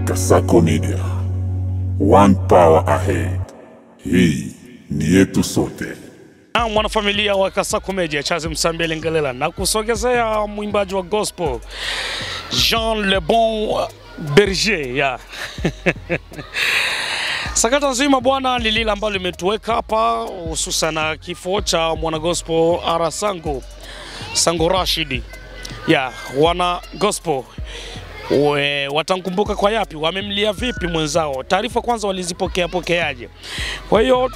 Kasako Media, one power ahead. Hii ni yetu sote. Mwanafamilia wa Kasako Media, Chazi Msambele Ngalela na kusogezea mwimbaji wa gospel Jean Le Bon Berger ya. Sakata nzima bwana lilila ambalo limetuweka hapa hususan kifo cha mwana gospel Arasango Sango Rashidi. Ya, wana gospel watamkumbuka kwa yapi, wamemlia vipi mwenzao, taarifa kwanza walizipokeaje. Kwa hiyo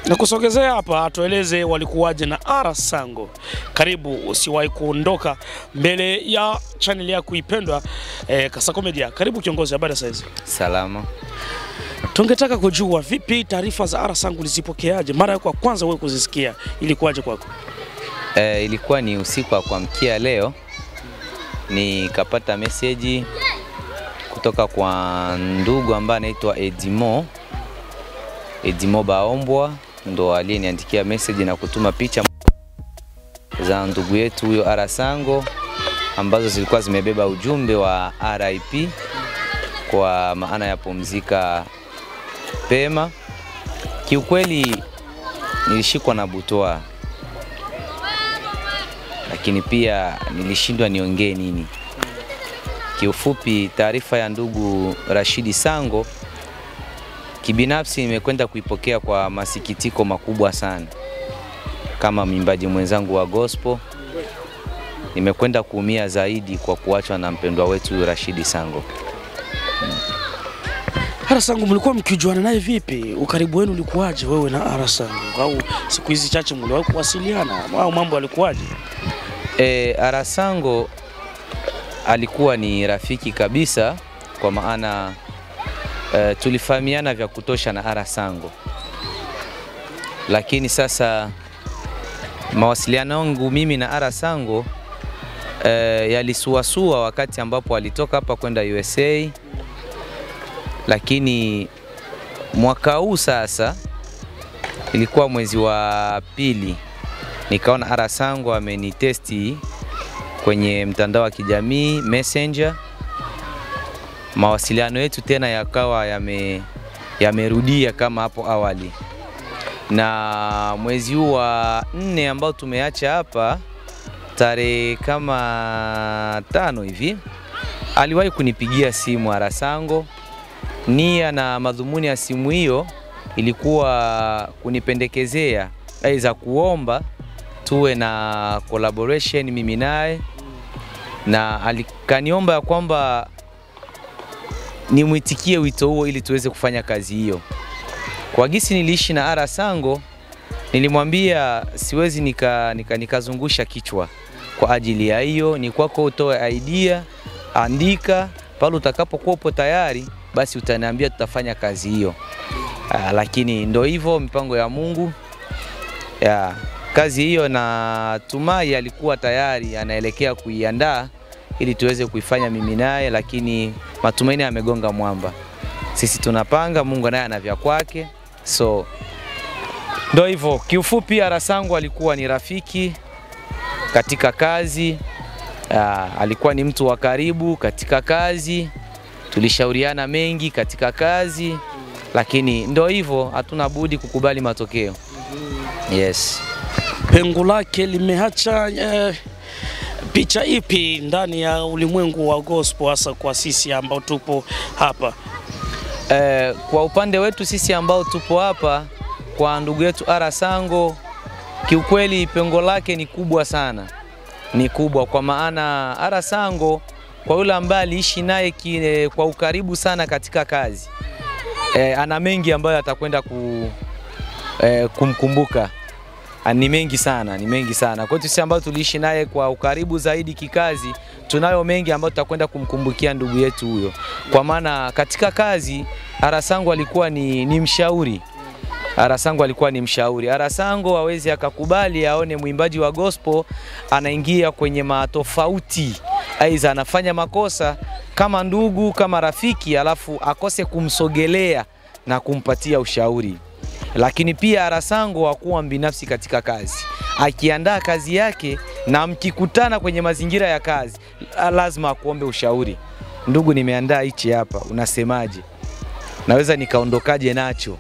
na kusogezea hapa atueleze walikuwaje na Arasango. Karibu, usiwahi kuondoka mbele ya channel yako kuipendwa Kasako Media. Karibu kiongozi, habari saizi? Salama. Tungetaka kujua vipi taarifa za Arasango ulizipokeaje mara ya kwanza wewe kuzisikia, ilikuwaje kwako? Ilikuwa ni usiku wa kuamkia leo, nikapata message kutoka kwa ndugu ambaye anaitwa Edimo Baombwa, ndo aliyeniandikia message na kutuma picha za ndugu yetu huyo Arasango ambazo zilikuwa zimebeba ujumbe wa RIP, kwa maana ya pumzika pema. Kiukweli nilishikwa na butwaa, lakini pia nilishindwa niongee nini. Kiufupi, taarifa ya ndugu Rashidi Sango kibinafsi nimekwenda kuipokea kwa masikitiko makubwa sana. Kama mwimbaji mwenzangu wa gospel, nimekwenda kuumia zaidi kwa kuachwa na mpendwa wetu Rashidi Sango. Arasango mlikuwa mkijuana naye vipi? Ukaribu wenu ulikuwaje wewe na Arasango? Au siku hizi chache mliwahi kuwasiliana au mambo yalikuwaje? Arasango alikuwa ni rafiki kabisa, kwa maana tulifahamiana vya kutosha na Arasango. Lakini sasa mawasiliano yangu mimi na Arasango yalisuasua wakati ambapo alitoka hapa kwenda USA. Lakini mwaka huu sasa, ilikuwa mwezi wa pili, nikaona Arasango amenitesti kwenye mtandao wa kijamii Messenger. Mawasiliano yetu tena yakawa yamerudia kama hapo awali. Na mwezi huu wa 4 ambao tumeacha hapa, tarehe kama 5 hivi, aliwahi kunipigia simu Arasango. Nia na madhumuni ya simu hiyo ilikuwa kunipendekezea aidha kuomba tuwe na collaboration mimi naye, na alikaniomba ya kwamba nimuitikie wito huo ili tuweze kufanya kazi hiyo. Kwa gisi niliishi na Arasango, nilimwambia siwezi nikazungusha kichwa kwa ajili ya hiyo, ni kwako utoe idea, andika, pale utakapokuwa upo tayari basi utaniambia, tutafanya kazi hiyo. Lakini ndo hivyo, mipango ya Mungu. Kazi hiyo na tumai alikuwa tayari anaelekea kuiandaa ili tuweze kuifanya mimi naye, lakini matumaini yamegonga mwamba. Sisi tunapanga, Mungu naye ana vya kwake. So ndo hivyo. Kiufupi, Arasango alikuwa ni rafiki katika kazi, alikuwa ni mtu wa karibu katika kazi, tulishauriana mengi katika kazi, lakini ndo hivyo, hatuna budi kukubali matokeo. Yes. Pengo lake limeacha picha ipi ndani ya ulimwengu wa gospel, hasa kwa sisi ambao tupo hapa? Kwa upande wetu sisi ambao tupo hapa, kwa ndugu yetu Arasango, kiukweli pengo lake ni kubwa sana. Ni kubwa kwa maana Arasango, kwa yule ambaye aliishi naye kwa ukaribu sana katika kazi, ana mengi ambayo atakwenda kumkumbuka. Ni mengi sana. Kwa sisi ambao tuliishi naye kwa ukaribu zaidi kikazi, tunayo mengi ambayo tutakwenda kumkumbukia ndugu yetu huyo. Kwa maana katika kazi Arasango alikuwa ni mshauri. Arasango hawezi akakubali aone mwimbaji wa gospel anaingia kwenye matofauti, aidha anafanya makosa kama ndugu, kama rafiki, alafu akose kumsogelea na kumpatia ushauri. Lakini pia Arasango hakuwa binafsi katika kazi. Akiandaa kazi yake na mkikutana kwenye mazingira ya kazi, lazima akuombe ushauri. ndugu, nimeandaa hichi hapa, unasemaje? Naweza nikaondokaje nacho?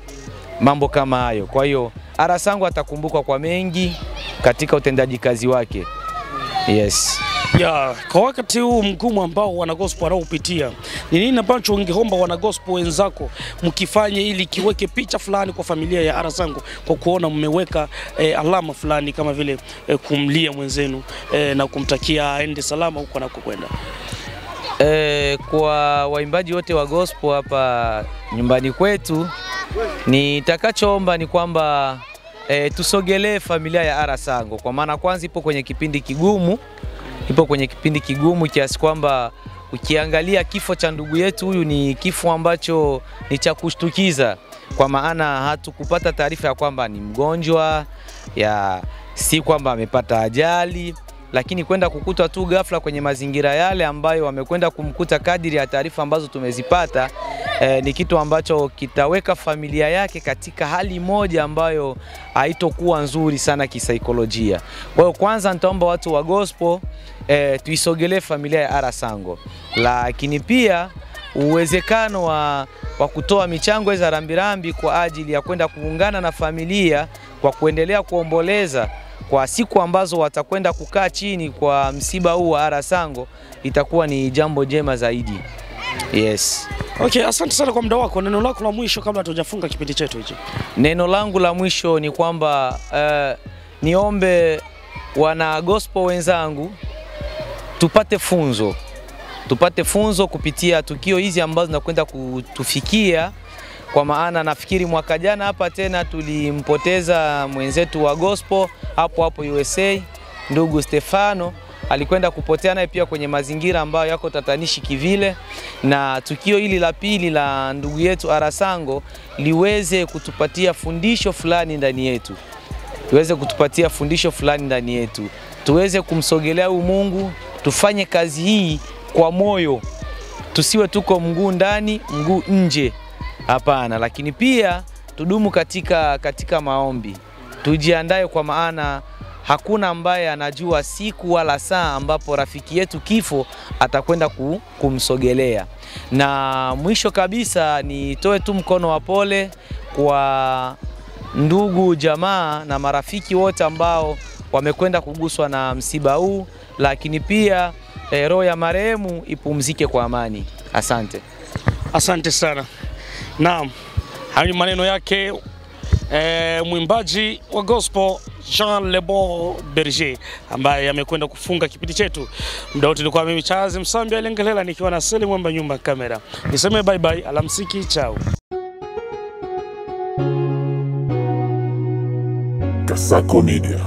Mambo kama hayo. Kwa hiyo Arasango atakumbukwa kwa mengi katika utendaji kazi wake. Yes. Ya, kwa wakati huu mgumu ambao wana gospel wanaopitia, ni nini ambacho ungeomba wana gospel wenzako mkifanye ili kiweke picha fulani kwa familia ya Arasango, kwa kuona mmeweka alama fulani kama vile kumlia mwenzenu na kumtakia aende salama huko anakokwenda? Kwa waimbaji wote wa gospel hapa nyumbani kwetu, nitakachoomba ni kwamba tusogelee familia ya Arasango, kwa maana kwanza ipo kwenye kipindi kigumu, kiasi kwamba ukiangalia kifo cha ndugu yetu huyu ni kifo ambacho ni cha kushtukiza, kwa maana hatukupata taarifa ya kwamba ni mgonjwa, si kwamba amepata ajali, lakini kwenda kukuta tu ghafla kwenye mazingira yale ambayo wamekwenda kumkuta, kadiri ya taarifa ambazo tumezipata, ni kitu ambacho kitaweka familia yake katika hali moja ambayo haitokuwa nzuri sana kisaikolojia. Kwa hiyo kwanza nitaomba watu wa gospel tuisogelee familia ya Arasango, lakini pia uwezekano wa kutoa michango za rambirambi kwa ajili ya kwenda kuungana na familia kwa kuendelea kuomboleza kwa siku ambazo watakwenda kukaa chini kwa msiba huu wa Arasango, itakuwa ni jambo jema zaidi. Yes. Okay, asante sana kwa muda wako. Neno lako la mwisho kabla hatujafunga kipindi chetu hichi? Neno langu la mwisho ni kwamba niombe wana gospel wenzangu tupate funzo kupitia tukio hizi ambazo zinakwenda kutufikia, kwa maana nafikiri mwaka jana hapa tena tulimpoteza mwenzetu wa gospel hapo USA, ndugu Stefano, alikwenda kupotea naye pia kwenye mazingira ambayo yako tatanishi kivile, na tukio hili la pili la ndugu yetu Arasango liweze kutupatia fundisho fulani ndani yetu, tuweze kumsogelea Mungu, tufanye kazi hii kwa moyo, tusiwe tuko mguu ndani mguu nje, hapana. Lakini pia tudumu katika maombi, tujiandae, kwa maana hakuna ambaye anajua siku wala saa ambapo rafiki yetu kifo atakwenda kumsogelea. Na mwisho kabisa nitoe tu mkono wa pole kwa ndugu, jamaa na marafiki wote ambao wamekwenda kuguswa na msiba huu, lakini pia roho ya marehemu ipumzike kwa amani. Asante. Asante sana. Naam, hayo maneno yake mwimbaji wa gospel Jean Lebon Berger, ambaye amekwenda kufunga kipindi chetu. Muda wote nilikuwa mimi Charles Msambi Alengelela nikiwa na Selim Mwamba nyumba kamera. Niseme bye bye, alamsiki, chao. Kasako Media,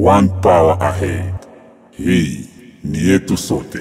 one power ahead. Hii ni yetu sote.